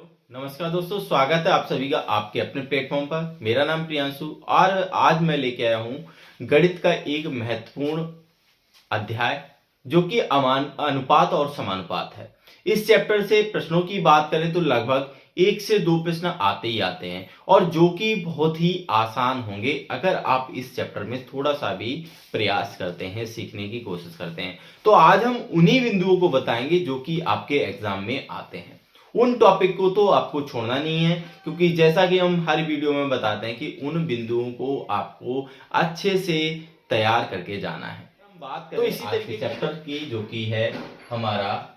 Hello नमस्कार दोस्तों, स्वागत है आप सभी का आपके अपने प्लेटफॉर्म पर। मेरा नाम प्रियांशु और आज मैं लेके आया हूँ गणित का एक महत्वपूर्ण अध्याय जो कि अमान अनुपात और समानुपात है। इस चैप्टर से प्रश्नों की बात करें तो लगभग 1 से 2 प्रश्न आते ही आते हैं और जो कि बहुत ही आसान होंगे अगर आप इस चैप्टर में थोड़ा सा भी प्रयास करते हैं, सीखने की कोशिश करते हैं। तो आज हम उन्हीं बिंदुओं को बताएंगे जो कि आपके एग्जाम में आते हैं। उन टॉपिक को तो आपको छोड़ना नहीं है, क्योंकि जैसा कि हम हर वीडियो में बताते हैं कि उन बिंदुओं को आपको अच्छे से तैयार करके जाना है। हम बात करें तो इसी तरीके चैप्टर की जो कि है हमारा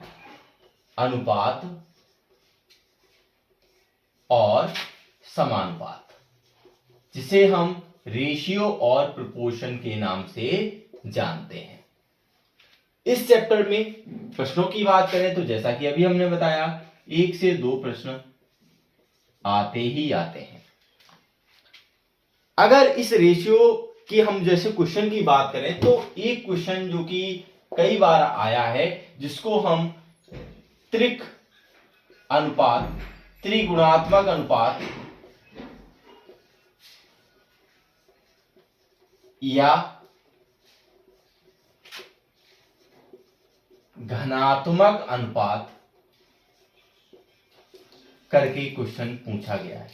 अनुपात और समानुपात, जिसे हम रेशियो और प्रोपोर्शन के नाम से जानते हैं। इस चैप्टर में प्रश्नों की बात करें तो जैसा कि अभी हमने बताया 1 से 2 प्रश्न आते ही आते हैं। अगर इस रेशियो की हम जैसे क्वेश्चन की बात करें तो एक क्वेश्चन जो कि कई बार आया है जिसको हम त्रिगुणात्मक अनुपात या घनात्मक अनुपात करके क्वेश्चन पूछा गया है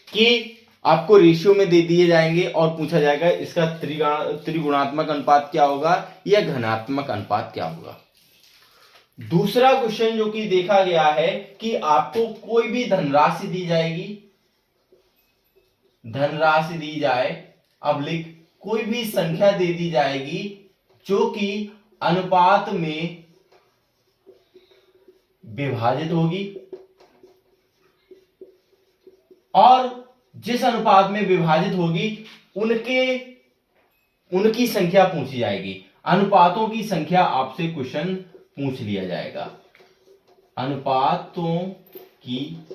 कि आपको रेशियो में दे दिए जाएंगे और पूछा जाएगा इसका त्रिगुणात्मक अनुपात क्या होगा या घनात्मक अनुपात क्या होगा। दूसरा क्वेश्चन जो कि देखा गया है कि आपको कोई भी धनराशि दी जाएगी, धनराशि दी जाए अब्लिक कोई भी संख्या दे दी जाएगी जो कि अनुपात में विभाजित होगी और जिस अनुपात में विभाजित होगी उनकी संख्या पूछी जाएगी। अनुपातों की संख्या आपसे क्वेश्चन पूछ लिया जाएगा। अनुपातों की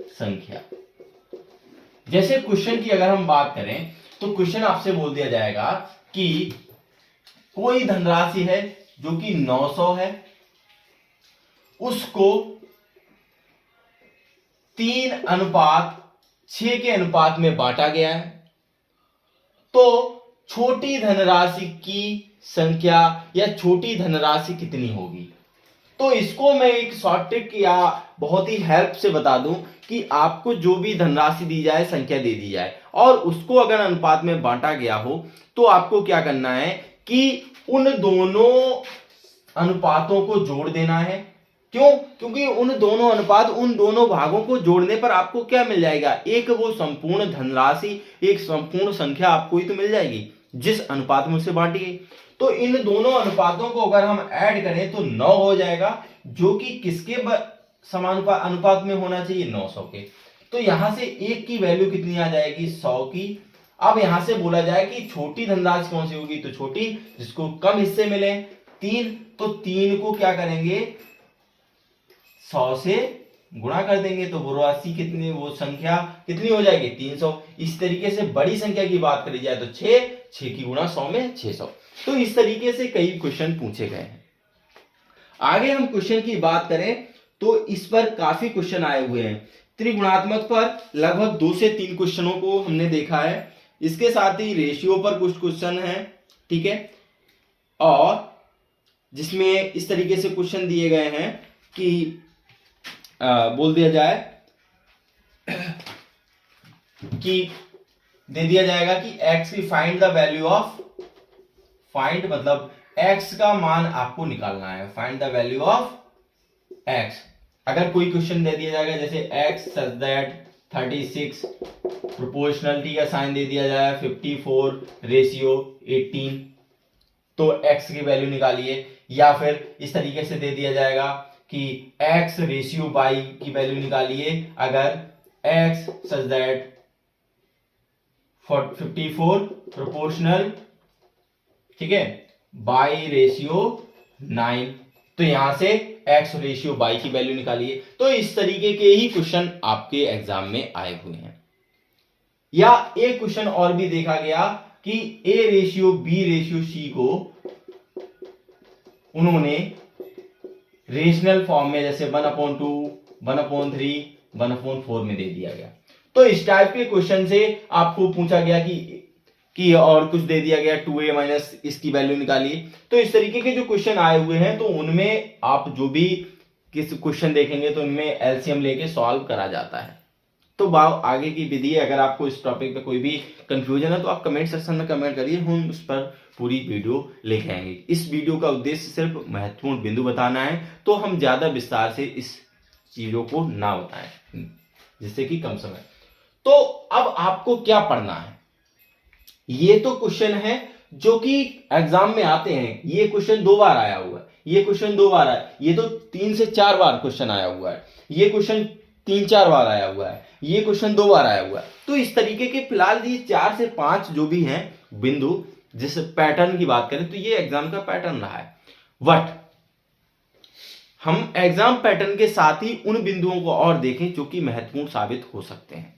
संख्या, जैसे क्वेश्चन की अगर हम बात करें तो क्वेश्चन आपसे बोल दिया जाएगा कि कोई धनराशि है जो कि 900 है, उसको 3:6 के अनुपात में बांटा गया है, तो छोटी धनराशि की संख्या या छोटी धनराशि कितनी होगी। तो इसको मैं एक शॉर्ट ट्रिक या बहुत ही हेल्प से बता दूं कि आपको जो भी धनराशि दी जाए, संख्या दे दी जाए और उसको अगर अनुपात में बांटा गया हो तो आपको क्या करना है कि उन दोनों अनुपातों को जोड़ देना है। क्यों? क्योंकि उन दोनों अनुपात, उन दोनों भागों को जोड़ने पर आपको क्या मिल जाएगा, एक वो संपूर्ण धनराशि, एक संपूर्ण संख्या आपको ही तो मिल जाएगी जिस अनुपात में उसे बांटी गई। तो इन दोनों अनुपातों को अगर हम ऐड करें तो 9 हो जाएगा, जो कि किसके समानुपात अनुपात में होना चाहिए, 900 के। तो यहां से एक की वैल्यू कितनी आ जाएगी, 100 की। अब यहां से बोला जाए कि छोटी धनराशि कौन सी होगी, तो छोटी जिसको कम हिस्से मिले 3, तो 3 को क्या करेंगे 100 से गुणा कर देंगे तो वो राशि कितनी, वो संख्या कितनी हो जाएगी, 300। इस तरीके से बड़ी संख्या की बात करी जाए तो 6 की गुणा 100 में 600। तो इस तरीके से कई क्वेश्चन पूछे गए हैं। आगे हम क्वेश्चन की बात करें तो इस पर काफी क्वेश्चन आए हुए हैं। त्रिगुणात्मक पर लगभग 2 से 3 क्वेश्चनों को हमने देखा है। इसके साथ ही रेशियो पर कुछ क्वेश्चन है, ठीक है, और जिसमें इस तरीके से क्वेश्चन दिए गए हैं कि बोल दिया जाए कि दे दिया जाएगा कि x की find the value of, find मतलब x का मान आपको निकालना है, find the value of x। अगर कोई क्वेश्चन दे दिया जाएगा जैसे x सच दैट 36, प्रोपोर्शनलिटी का साइन दे दिया जाए 54 रेशियो 18, तो x की वैल्यू निकालिए। या फिर इस तरीके से दे दिया जाएगा कि x रेशियो y की वैल्यू निकालिए अगर x सच दैट 54 प्रोपोर्शनल, ठीक है, y रेशियो 9, तो यहां से x रेशियो y की वैल्यू निकालिए। तो इस तरीके के ही क्वेश्चन आपके एग्जाम में आए हुए हैं। या एक क्वेश्चन और भी देखा गया कि a ratio b ratio c को उन्होंने रेशनल फॉर्म में जैसे 1/2, 1/3 1/4 में दे दिया गया। तो इस टाइप के क्वेश्चन से आपको पूछा गया कि और कुछ दे दिया गया 2a माइनस इसकी वैल्यू निकालिए। तो इस तरीके के जो क्वेश्चन आए हुए हैं तो उनमें आप जो भी किस क्वेश्चन देखेंगे तो उनमें एलसीएम लेके सॉल्व करा जाता है। तो आगे की विधि, अगर आपको इस टॉपिक पे कोई भी कंफ्यूजन है तो आप कमेंट सेक्शन में कमेंट करिए, हम उस पर पूरी वीडियो लेके आएंगे। इस वीडियो का उद्देश्य सिर्फ महत्वपूर्ण बिंदु बताना है, तो हम ज्यादा विस्तार से इस चीजों को ना बताएं जिससे कि कम समय। तो अब आपको क्या पढ़ना है, ये तो क्वेश्चन है जो कि एग्जाम में आते हैं। ये क्वेश्चन 2 बार आया हुआ है, ये क्वेश्चन 2 बार आया, ये तो 3 से 4 बार क्वेश्चन आया हुआ है, ये क्वेश्चन 3-4 बार आया हुआ है, ये क्वेश्चन 2 बार आया हुआ है। तो इस तरीके के फिलहाल ये 4 से 5 जो भी हैं बिंदु, जिस पैटर्न की बात करें तो ये एग्जाम का पैटर्न रहा है। बट हम एग्जाम पैटर्न के साथ ही उन बिंदुओं को और देखें जो कि महत्वपूर्ण साबित हो सकते हैं।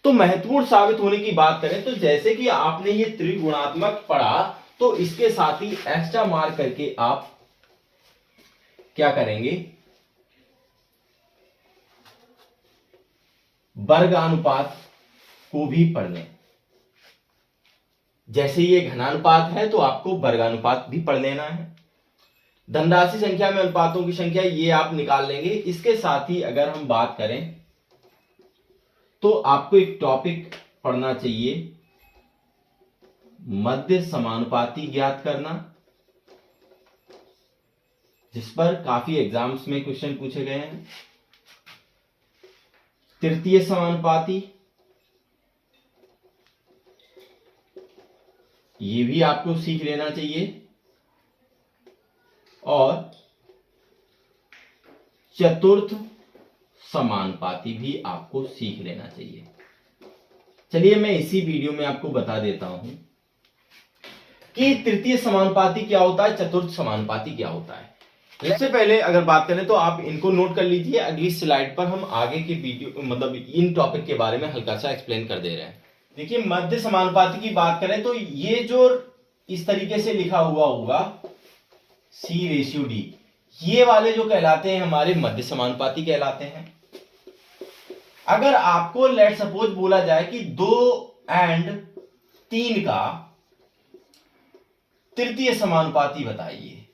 तो महत्वपूर्ण साबित होने की बात करें तो जैसे कि आपने ये त्रिगुणात्मक पढ़ा, तो इसके साथ ही एक्स्ट्रा मार्क करके आप क्या करेंगे, वर्गानुपात को भी पढ़ लें। जैसे ये घनानुपात है तो आपको वर्गानुपात भी पढ़ लेना है। धनराशि संख्या में अनुपातों की संख्या ये आप निकाल लेंगे। इसके साथ ही अगर हम बात करें तो आपको एक टॉपिक पढ़ना चाहिए, मध्य समानुपाती ज्ञात करना, जिस पर काफी एग्जाम्स में क्वेश्चन पूछे गए हैं। तृतीय समानुपाती, ये भी आपको सीख लेना चाहिए। और चतुर्थ समानुपाती भी आपको सीख लेना चाहिए। चलिए मैं इसी वीडियो में आपको बता देता हूं कि तृतीय समानुपाती क्या होता है, चतुर्थ समानुपाती क्या होता है। सबसे पहले अगर बात करें तो आप इनको नोट कर लीजिए। अगली स्लाइड पर हम आगे के वीडियो मतलब इन टॉपिक के बारे में हल्का सा एक्सप्लेन कर दे रहे हैं। देखिए मध्य समानुपाती की बात करें तो ये जो इस तरीके से लिखा हुआ होगा C/D, ये वाले जो कहलाते हैं हमारे मध्य समानुपाती कहलाते हैं। अगर आपको लेट सपोज बोला जाए कि 2 और 3 का तृतीय समानुपाती बताइए,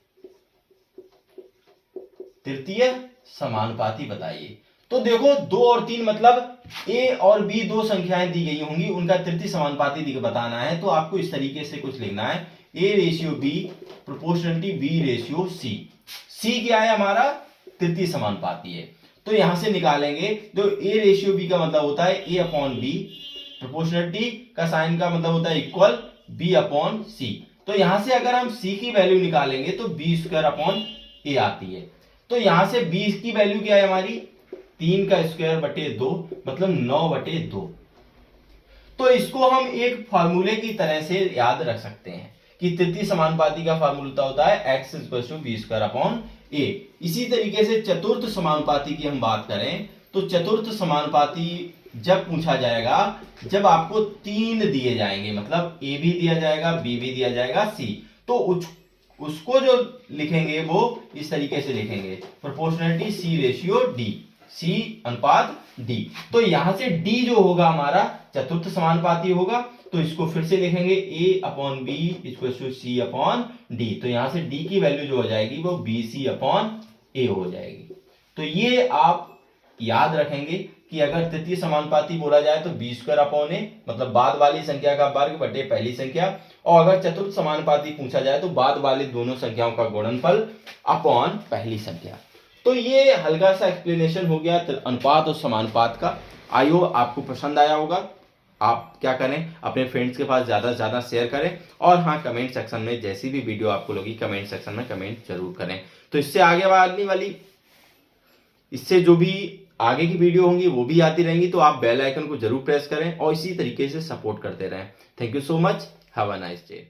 तृतीय समानुपाती बताइए, तो देखो 2 और 3 मतलब A और B 2 संख्याएं दी गई होंगी, उनका तृतीय समानुपाती बताना है। तो आपको इस तरीके से कुछ लिखना है, A/B प्रोपोर्शनलिटी B/C। C क्या है हमारा, तृतीय समानुपाती है। तो यहां से निकालेंगे तो A/B का मतलब होता है A/B, प्रोपोर्शनलिटी का साइन का मतलब होता है इक्वल B/C। तो यहां से अगर हम C की वैल्यू निकालेंगे तो B² आती है। तो यहां से B की वैल्यू क्या है हमारी, 3 का स्क्वायर बटे 2 मतलब 9/2। तो इसको हम एक फार्मूले की तरह से याद रख सकते हैं कि तृतीय समानुपाती का फार्मूला होता है x = b²/a। इसी तरीके से चतुर्थ समानुपाती की हम बात करें तो चतुर्थ समानुपाती जब पूछा जाएगा जब आपको 3 दिए जाएंगे, मतलब a भी दिया जाएगा, b भी दिया जाएगा, c, तो उसको जो लिखेंगे वो इस तरीके से लिखेंगे, प्रोपोर्शनलिटी C/D, C/D। तो यहां से D जो होगा हमारा चतुर्थ समानुपाती होगा, तो इसको फिर से लिखेंगे A/B = C/D। तो यहां से D की वैल्यू जो हो जाएगी वो BC/A हो जाएगी। तो ये आप याद रखेंगे कि अगर तृतीय समानुपाती बोला जाए तो B²/A मतलब बाद वाली संख्या का वर्ग बटे पहली संख्या, और अगर चतुर्थ समानुपाती पूछा जाए तो बाद वाली दोनों संख्याओं का गुणनफल अपॉन पहली संख्या। तो ये हल्का सा एक्सप्लेनेशन हो गया अनुपात और समानुपात का। आई होप आपको पसंद आया होगा। आप क्या करें, अपने फ्रेंड्स के पास ज्यादा से ज्यादा शेयर करें, और हाँ कमेंट सेक्शन में जैसी भी वीडियो आपको लगी कमेंट सेक्शन में कमेंट जरूर करें। तो इससे आगे वाली इससे जो भी आगे की वीडियो होंगी वो भी आती रहेंगी, तो आप बेल आइकन को जरूर प्रेस करें और इसी तरीके से सपोर्ट करते रहें। Thank you so much, have a nice day.